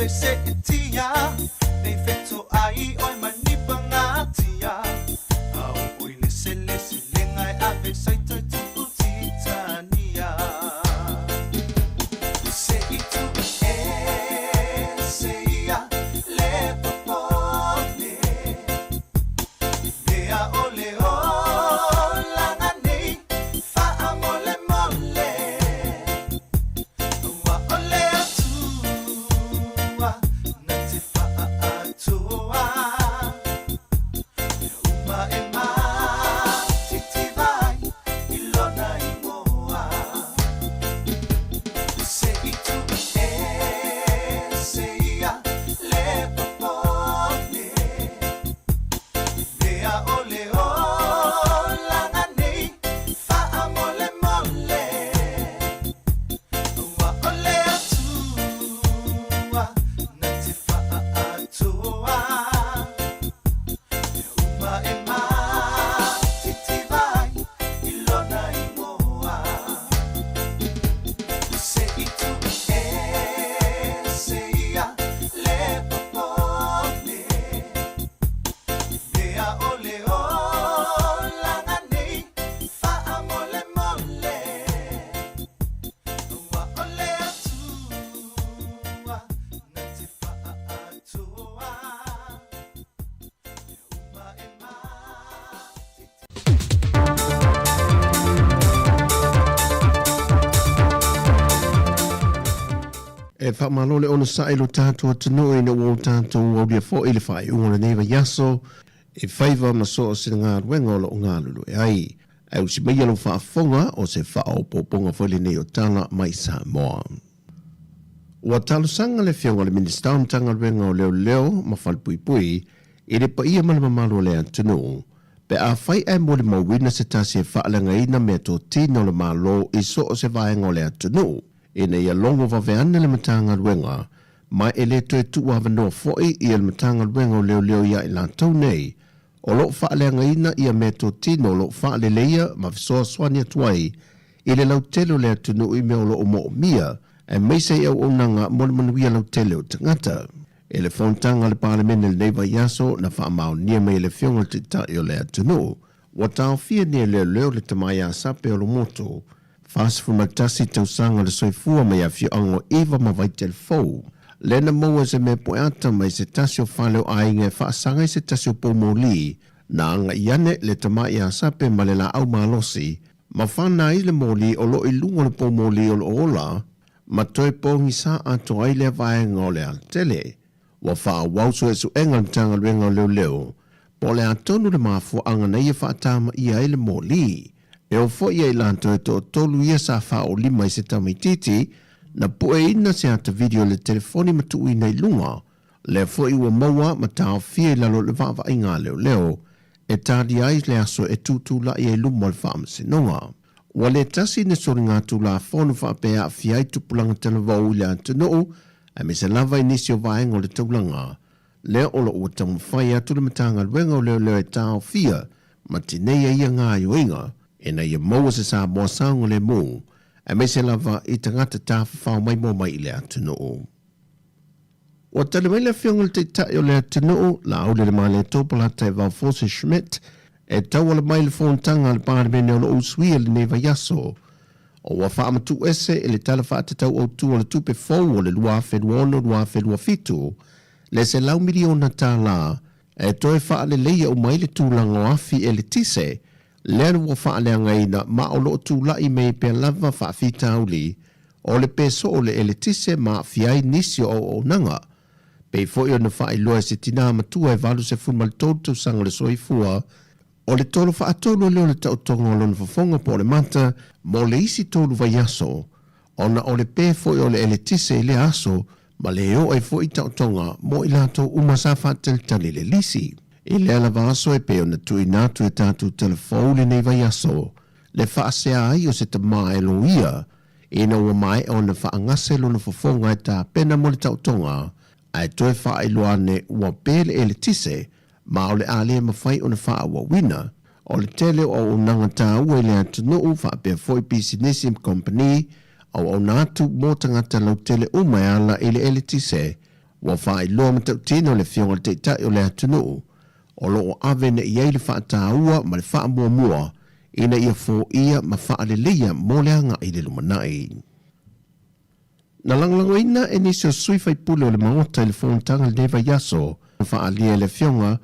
ave se itia nei feto ai oi manipa ngatia au oi le sele ngai ave sai to titania se itu se ia le popone lea ole o langa nei fa amole mole wa ole atua na te fa atua uma e ma titi vai ilona imoa se itu se ia le popone lea ole o langa nei fa amole mole wa ole atua na te fa atua uma e ma titi vai ilona imoa se itu se ia le popone lea ole o langa nei fa amole mole wa ole atua na te fa atua uma e ma E whamalole ona sailo tātua tino e na wau tātou au lia fo ili whai unga neva yaso e whaiva ma so o sina ngā ruenga o lo ngā lulu e ai. Au si mai alo whaafonga o se whao poponga whali nei o tāna mai Sāmoa. Ua talusanga le whionga le minister o tanga ruenga o leo leo ma whalpui pui i le pa ia mana mamalo le antunu. Pe a whai e mo le mawina se tasi e whaalanga ina mea tō tino le malo i so o se vaenga o le antunu. Ina ia longo waweana le matanga ruenga, mai e le toe tua wanoa foi i le matanga ruenga o leo leo ia i lantou nei, o lo whaaleanga ina ia me tō tino lo whaale leia ma visoa swani atuai, i le lautelo le atunu i me o lo o mo mia, e meise i au onanga mo le manuia lautelo o tangata. E le whauntanga le parlemene le neiva yaso na whaamau nia me le whionga te tai o le atunu, wa tau fia nia leo leo le tamaya sape o lo moto, Fasifu matasi tausanga le soifua mai a whiongo iwa ma vai telefou. Lena maua se me poeata mai se tasio whaleo ainge whaasanga se tasio pomoli na anga iane le tamai a sape ma le la au malosi ma whana i le moli o lo i lungo le pomoli o lo ola ma toi pongi sa ato ai le vaenga o le altele. Wa wha wausu e su enga le tanga luenga o leo leo po le atonu le mafu anga na ia whaatama ia i le moli. E o fo ia i lanto e tō tolu ia sa wha o lima i se tamaititi na poe ina se ata video le telefoni matu i nei lunga le fo i ua maua ma tau fia i lalo le vava i ngā leo leo e tādi ai le aso e tūtū la i e lumo le wha amasinonga. Wa le tasi ne sori ngā tū la whonu wha pēa a fia i tupulanga televau i le antanoo a me se lava i nisi o vaenga o le taulanga le olo ua tamu whai atu le matanga luenga o leo leo e tau fia ma tinei ia ngā yoinga e na ia maua se Sāmoa saunga le mō, a me se lava i tangata tāwhawhau mai mō mai i le atunoo. O tale mai le whionga le te tai o le atunoo, la aule le mai le tōpala te Valforce Schmidt, e tau le mai le whontanga le pāremene o le usuia le neva yaso. O wa whaamatu ese e le tala whaatatau o tu o le tupe fau o le lua whenua lua whenua fitu, le se lau miliona tā la, e toe whaale leia o mai le tūlanga o afi e le tise, Lea wa whaaleanga ina ma o loo tūlai mei pe lava whaafita uli o le peso o le eletise ma fiai nisi o nanga. Pei foi o na whae loa se tina matua e valu se fuma le tolu tau sanga le soifua o le tolu whaatolo leo le tau tonga o lona whafonga po le mata mo le isi tolu vai aso. Ona o le pe foi o le eletise i le aso ma le o e foi tau tonga mo i lato umasafa tali le lisi. I le ala vaso e pe o na tui natu e tatu telefou le nei vai aso. Le whaasea ai o se ta mai lo ia. E na ua mai o na whaangase lo na whafonga e ta pena mo le tautonga. Ai toi whae loane ua pele e le tise. Ma o le ale mawhai o na wha ua wina. O le tele o unanga ta ua le atunu u wha pe foi Business Company. O natu mo tangata lau tele umayala i le tise. Wa whaai loa matau tino le fionga te tai o le atunu. O loo ave na iei le whaata ua ma le wha mua mua. Ina ia fo ia ma wha le leia mo le anga i le lumanai. Na langlango ina e nisi o sui fai pule o le maota i le whontanga le neva yaso. Wha alia le fionga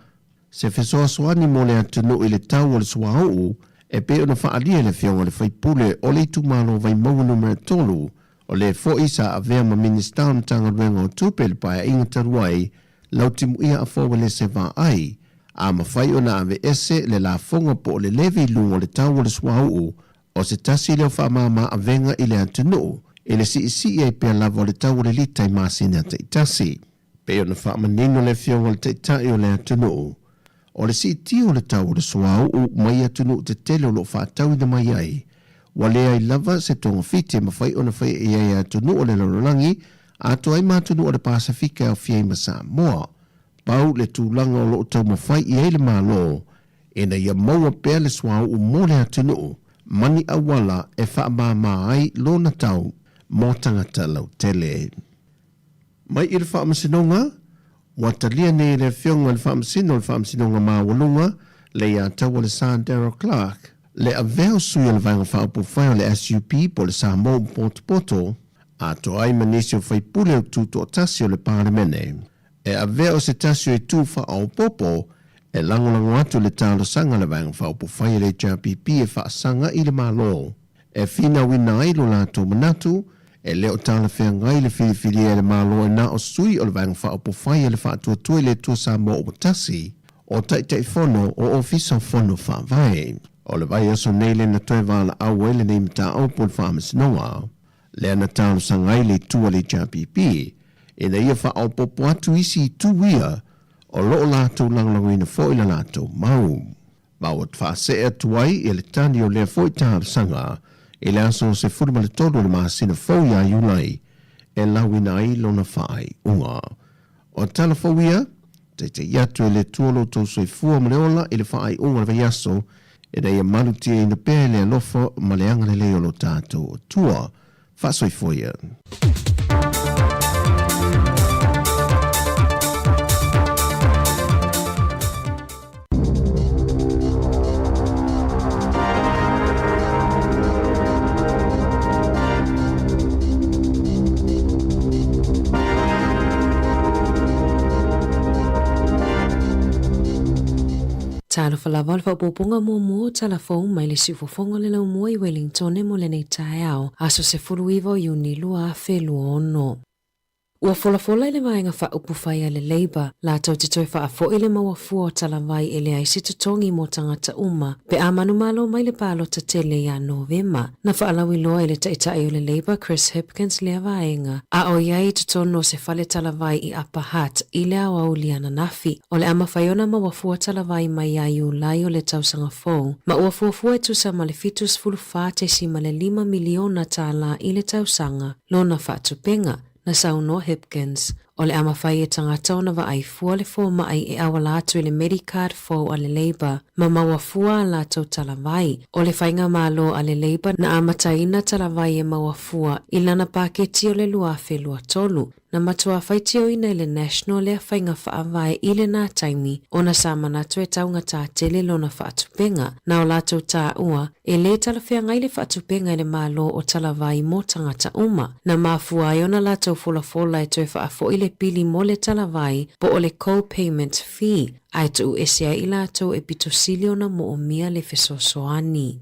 se fesoa soani mo le atunu i le tau o le suahou e pe ona wha alia le fionga le fai pule o le itumalo vai maunga numera tolu. O le fo isa a vea ma minister na tanga ruenga o tupe le paia inga taruai lau timu ia a fowa le se va ai. A mawhai o na ave ese le la fonga po le levi lungo le tau o le swahuu o se tasi leo wha mama a venga i le antunu i le si e pia lava o le tau o le lita i masina te itasi. Pe o na wha manino le fionga le te itai o le antunu. O le si ti o le tau o le swahuu mai atunu te tele o lo wha tau i na mai ai. Walea i lava se tonga fiti ma whai ona whai e ai atunu o le lorolangi a to ai matunu o le Pasifika o fiei ma Sāmoa. Pau le tūlanga o lo tau ma whai i ai le malo e na ia maua pēr le swau o mo le atunu mani awala e wha ma ai lo na tau mo tangata lau tele. Mai i le wha amasinonga, watalia ne le fionga le wha amasinonga ma walunga le ia tau o le Sandero Clark. Le aveo sui o le vanga whaupu whai o le SUP po le Sāmoa Poto a to ai manisi o whai pule o tūto o tasi o le parlemene. E aveo se tasi o e tū wha au popo e langolango atu le tālo sanga le vanga whaupu whai o le JPP e wha sanga i le malo. E whina wina ai lo lato manatu e leo tāla whea ngai le whiwhiri e le malo e na o sui o le vanga whaupu whai o le wha atua tue le tū Sāmoa o tasi o taitai whono o ofisa whono wha vai. O le vai aso neile na toe wala au ele nei mta au pol whaamasinonga. Lea na tālo sangai le tua le JPP. E na ia wha au popo atu isi i tuia o loo lātou langlango ina fo ila lātou mau. Mau at wha se e tuai e le tani o lea fo i tālo sanga e le aso se furma le todo le mahasina fo ia iulai e lawina ai lona whaai unga. O tala fo ia, te iatu e le tuolo tau soi fua maleola e le whaai unga le vaiaso e da ia malutia ina pēle alofo ma le anga le leo lo tātou tua whasoi foia. Talo falava le whaupoponga mua talafou mai le sifofonga le lau mua I Wellington e mo le nei tae au aso se fulu iwa o iuni lua a whelua ono. Ua fola I le maenga whaupu whaia le Labour, la tau te toi whaafo I le mawafua o talavai e le aisi tutongi mo tangata uma, pe a manu malo mai le palo ta tele ia Novema, na whaalawi loa I le taitai o le Labour Chris Hipkins le avaenga, a o iai tutono se fale talavai I Upper Hutt I le awau liana nafi, o le ama whaiona mawafua talavai mai ai ulai o le tausanga fou, ma ua fuafua e tusa ma le fitus fulufa te si ma le 5 miliona tala I le tausanga, lona whaatupenga, na Sāmoa Hipkins, o le ama whai e tangata o na wa ai fua le fua mai e awala atu I le Medicard fau a le Labour, ma maua fua la tau talavai, o le whainga malo a le Labour na amataina talavai e maua fua I lana paketi o le luafe lua tolu, na matua whaitio ina I le National le whainga whaavai I le nā taimi, o na samana tu e taunga tā tele lo na whaatupenga, na o lato tā ua, e le talawhia ngai le whaatupenga I le malo o talavai mo tangata uma, na mafua I ona lato fola e tu e whaafo I le pili mo le talavai po o le co-payment fee, ai tu esia I lato e pitosili ona mo o mia le fesosoani.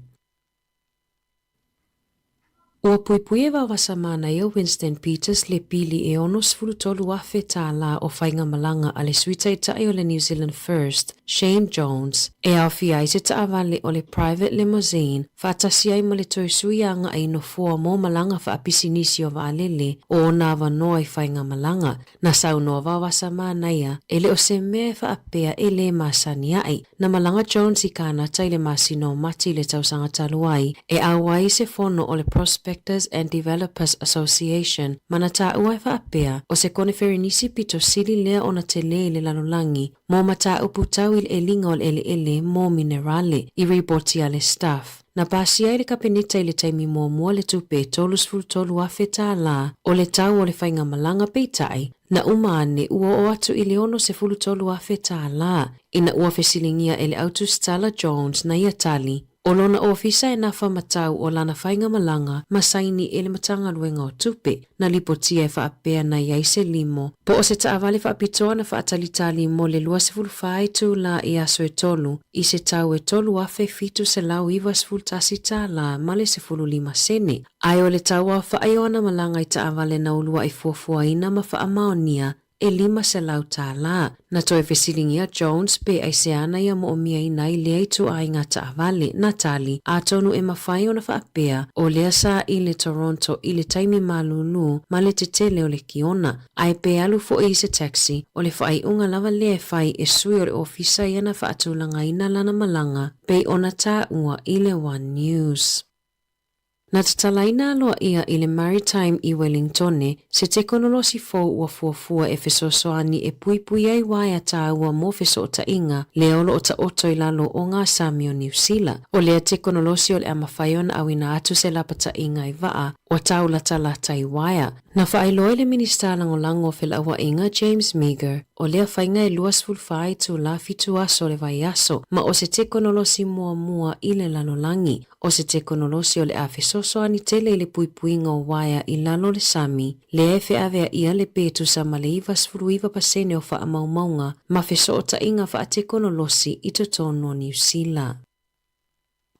Ua puipui e wawasa mana I o Winston Peters le pili e ono sfulutolu afe tā la o whainga malanga a le suita I tae o le New Zealand First, Shane Jones, e au fia I se taawale o le private limousine, whaatasi ai ma le toi suianga ai no fua mo malanga whaapisinisi o waalele o na wanoa I whainga malanga, na saunoa wawasa mana ia, e le o se mea whaapea e le masani ai, na malanga Jones I kāna tai le masino mati le tausanga taluai, e awai se fono o le Prospectors and Developers Association, mana tā uai whaapea o se koneferi nisi pito sili lea o na te le lalolangi, mo mata uputau il e linga o ele mo minerale, I reporti a le staff. Na pasi ai le kapenita I le taimi mua le tupe tolu afe tā la, o le tau o le whainga malanga peitai, Na umane ua o atu i le ono se fulutolu afe tālā, ina ua fesilingia ele autu Stella Jones na ia tali. O lona ofisa e na whamatau o lana whainga malanga masaini ele matanga luenga o tupe na lipotia e whaapea na iai se limo. Po o se taawale whaapitoa na whaatalitali mo le lua se fulwhai tu la i aso e tolu, i se tau e tolu afe fitu se lau iwa se fultasi ta la male se fulu lima sene. Ai o le tau a whaaiona malanga i taawale na ulua i fuafua ina ma whaamaonia e lima se lau tālā. Na toe fesilingia Jones pe ai se ana ia mo o mia i nai lea i tu ai ngā taawale na tali a tonu e mawhai o na whaapea o lea sa i le Toronto i le taimi malulu ma le te tele o le kiona. Ai pe alu fo i se taxi o le whai unga lava lea whai e sui o le ofisa i ana whaatulanga ina lana malanga pe ona tā ua i le One News. Na tatalaina aloa ia i le Maritime i Wellingtone, se teknolosi fou ua fuafua e fesosoani e puipui ai waia tā ua mo feso o ta inga, leo lo o ta oto i lalo o ngā Sāmoa New Zealand. O lea teknolosi o le amawhaiona au ina atu se lapa ta inga i waa, o tau lata i waia. Na whaailoa le minista langolango fe la inga James Meager, o lea whainga e luas fulwhai tu la fitu aso le vai aso, ma o se teknolosi mua i le lalolangi, o se teknolosi o le awhesoso ani tele i le puipuinga o waia i lalo le sami, le efe avea ia le petu sa ma le iwa sfuruiva pasene o wha amaumaunga, ma feso o ta inga wha teknolosi i to tono New Zealand.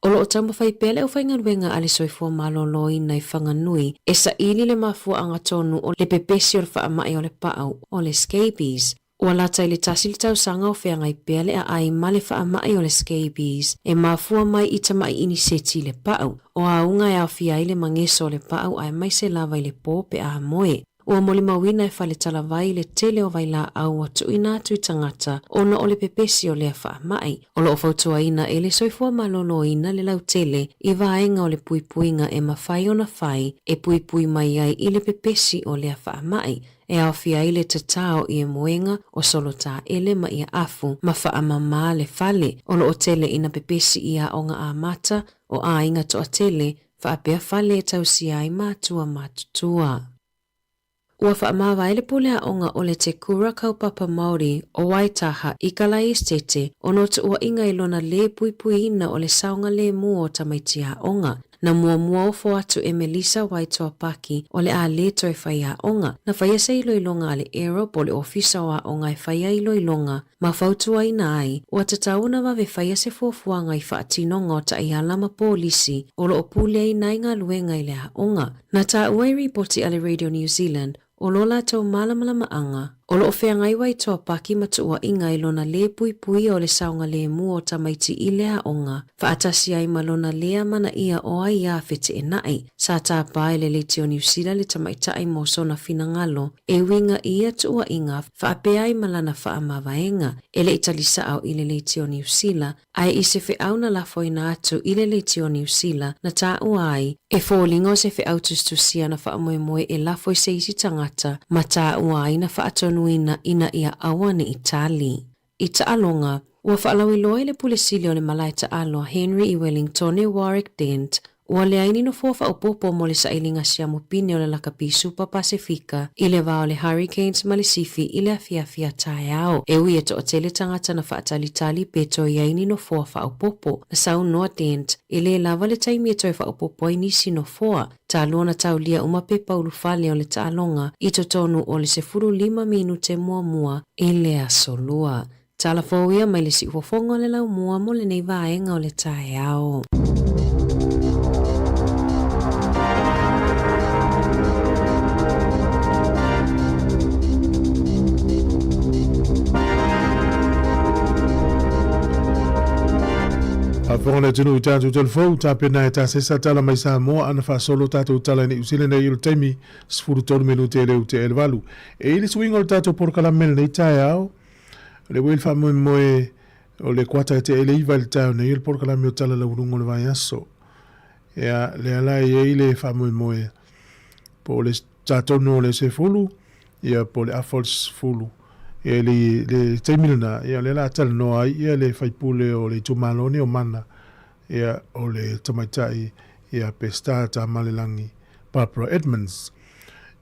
O lo o tama whai pele o whaingaruenga ale soifua maloloi nai whanganui e sa ili le mafua anga tonu o le pepesi o le whaamai o le pau o le scabies. Ua lata i le tasi le tausanga o whengai pele a ai ma le whaamai o le scabies e mafua mai i tamai ini seti le pau. O aunga e au fia i le mangeso o le pau ai mai se lava i le pō pe a moe. Ua moli mawina e whale talavai le tele o vaila au atu ina atu i tangata ona o le pepesi o lea whaamai. O lo o fautua ina e le soifua malolo ina le lau tele i vaenga o le puipuinga e mawhai o na whai e puipui mai ai i le pepesi o lea whaamai. E au fia i le tatao i e moenga o solo tā ele ma ia afu ma whaamama le whale o lo o tele ina pepesi ia o ngā amata o a inga toa tele whaapea whale e tausi ai mātua mātutua. Ua whaamawa ele pulea onga o le te kura kaupapa Māori o Waitaha i Kalai Estete o no te ua inga ilona le puipui ina o le saunga le mua o tamaitia onga. Na mua o atu e Melissa Waitoa Paki o le a le toi whaia onga. Na whaia se iloilonga le Europe o le ofisa wa onga e whaia iloilonga. Ma fautua ina ai, ua tatauna wa ve whaia se fuafuanga i whaatinonga o ta ialama polisi o lo opulea ina inga luenga i lea onga. Na ta uai ripoti ale Radio New Zealand o lola tau malamalama anga. O lo ofea ngai Waitoa Paki matua inga ilona le puipui o le saunga le mua o tamaiti i lea onga. Whaatasi ai malona lea mana ia o ai a fete e nai. Sa tā pae le Tio New Zealand le tamaita ai mo sona finangalo. E winga ia tua inga whaapea ai malana whaamavaenga. E le italisa au i le Tio New Zealand. Ai i se au na lafo ina atu i le Tio New Zealand na tā ua ai. E fōlingo se autustusia na whaamoemoe e lafo i se isi tangata. Ma tā ua ai na whaatonu ina ia awane Itali. I taalonga, ua whaalawiloa le pulesili o le malai taaloa Henry i Wellington e Warwick Dent, ua le aini no fofa o popo mo le sailinga siamu pine o le lakapi Super Pasifika i le vao le Hurricanes ma le sifi i le afiafia tae ao. E ui e to o tele tangata na whaatalitali peto i aini no fofa o popo na sau noa Dent i le lava le taimi e toi wha o popo i nisi no foa. Ta lona tau lia umape paulu fale o le taalonga i to tonu o le 15 minute mua i le asolua. Tala fōia mai le si uofonga o le lau mua mo le nei vaenga o le tae ao. Whakona le tunu i tātou telefou, tāpena e tāsesa tala mai Sāmoa ana whasolo tātou tala ni usile nei ilu taimi, sfuru tonu minute leu te elvalu. E ili swingo le tātou porkala mele nei tae ao, le wil whamoe moe o le kuata te ele iwa le tāu nei ilu porkala meo tala la urungo le vai aso. Ea le alai e ile whamoe moe po le tātou no le se fulu, ia po le afols fulu. E le taimilina, ia le la tala noa ai, ia le whaipule o le tumaloni o mana, ia o le tamaitai, ia pesta ta malelangi, Barbara Edmonds.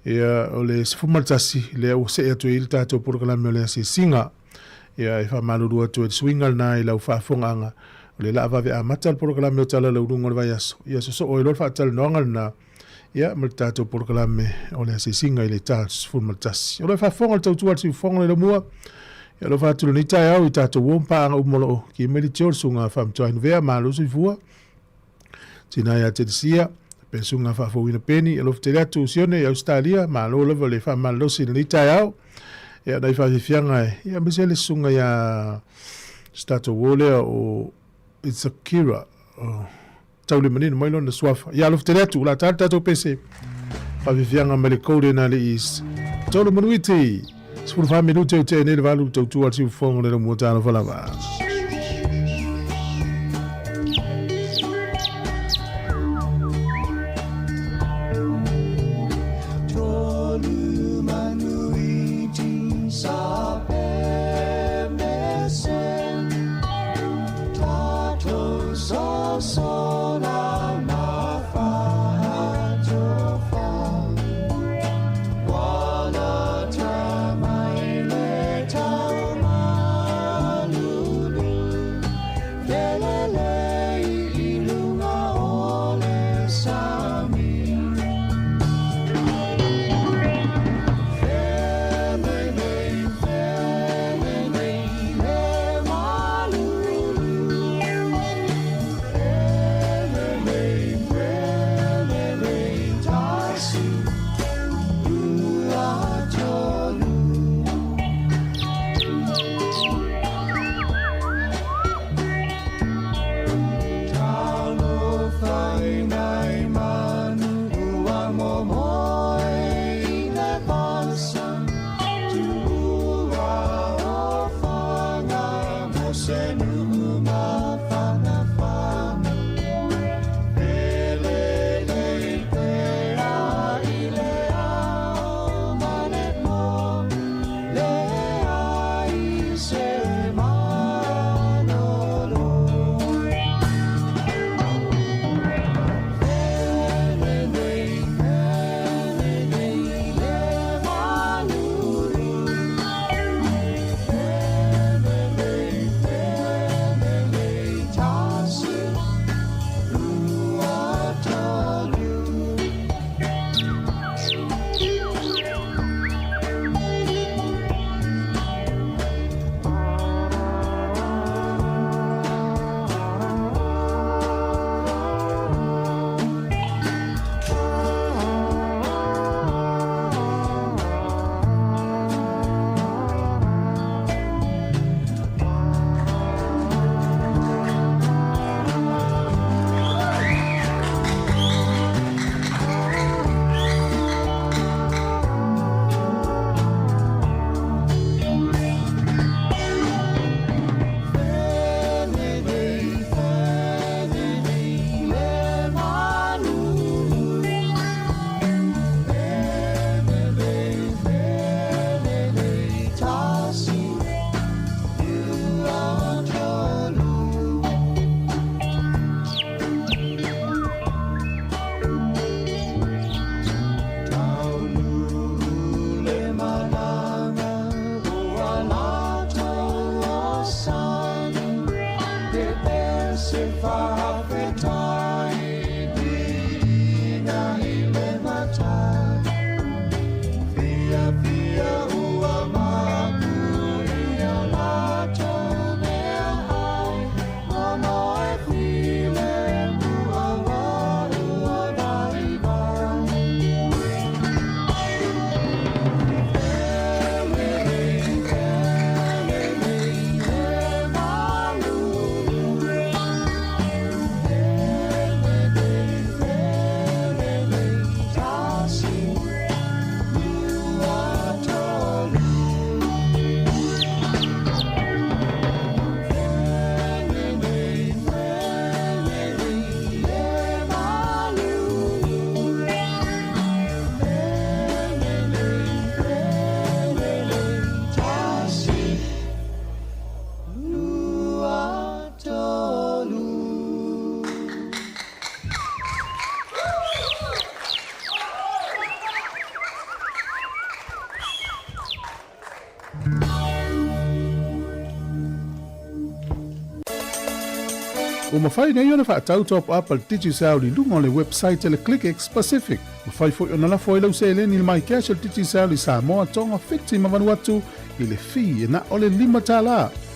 Ia o le sifumaltasi le o se atu i le tātou porokalame o le ase singa. Ia e whamaluru atu e swingal na i lau whafonganga. O le laa vave a mata le porokalame o tala lau runga le vai aso. Ia so o i lor whaatala noanga na ia ma le tātou porokalame o le ase singa i le tātou sifumaltasi. O le whafonga le tautua le sifufonga le mua. Ia lo whaatulu ni tai au i tātou wompa anga umolo o ki meli teo sunga whamtua inu vea maa lusu i fua. Tina ia te sia. Pensunga whafowina peni, e lofu te reatu usione i Australia, ma lo lewa le whamalosi na nitai au. Ia nei whawhiwhianga e, ia mesele sunga ia Stato Wolea o Itzakira, taule manina mailo na swafa. Ia lofu te reatu, la tātou pese, whawhiwhianga me le koude na le is. Tolo manuiti, sipuru whaminute o te nere walu tautua tiu whongo nera muatana whalawa. Wala tamai le tau malu O mawhai nei ona whaatau top up al Digicel li lunga o le website le ClickX Pacific. Mawhai fo ona la fo lau se le ni mai cash al Digicel li Sāmoa tonga fiti ma vanuatu i le fi e na o le 5 tala.